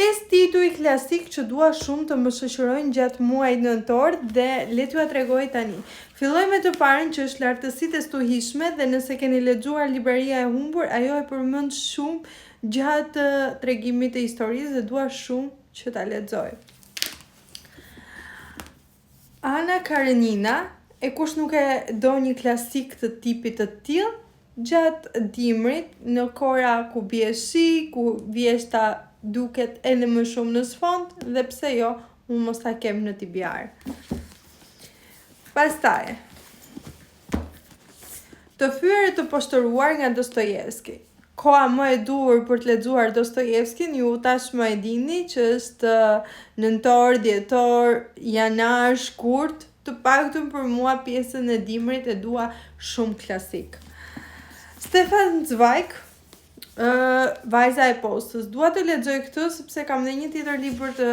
5 tituj klasik që dua shumë të më shoqërojnë gjatë muajit nëntor dhe le t'ju tregoj tani. Filloj me të parën që është Lartësitë e stuhishme dhe nëse keni lexuar Libreria e humbur, ajo e përmend shumë gjatë tregimit të historisë dhe dua shumë që ta lexoj. Ana Karenina, e kush nuk e do një klasik të tipit të tillë, gjatë dimrit, në kora ku bie shi, ku vjeshta duket edhe më shumë në sfond dhe pse jo, unë mos ta kem në TBR. Pastaj, Të fyer të poshtëruar nga Dostojevski. Koha më e duhur për të lexuar Dostojevskin, ju tashmë e dini që është nëntor, dhjetor, janar, shkurt, të paktën për mua pjesën e dimrit e dua shumë klasik. Stefan Zweig, Vajza e postës. Dua të lexoj këtë sepse kam dhe një tjetër libër të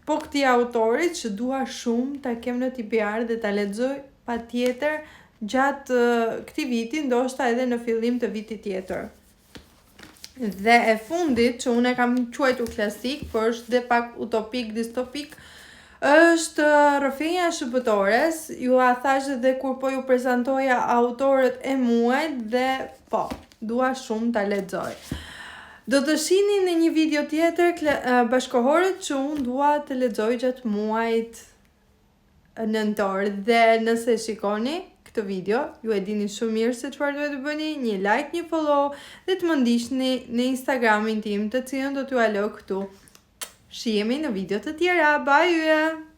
këtij autorit që dua shumë ta kem në TBR dhe ta lexoj patjetër gjatë këtij viti, ndoshta edhe në fillim të vitit tjetër. Dhe e fundit që unë e kam quajtur klasik, por është dhe pak utopik, distopik, është Rrëfenja e Shëbëtores. Ju a thash edhe kur po ju prezantoja autorët e muajit dhe po, dua shumë ta lexoj. Do të shihni në një video tjetër bashkohorët që unë dua të lexoj gjatë muajit nëntor dhe nëse shikoni këtë video, ju e dini shumë mirë se çfarë duhet të bëni, një like, një follow dhe të më ndiqni në Instagramin tim, të cilën do t'ju alo këtu. Shihemi në video të tjera. Bye!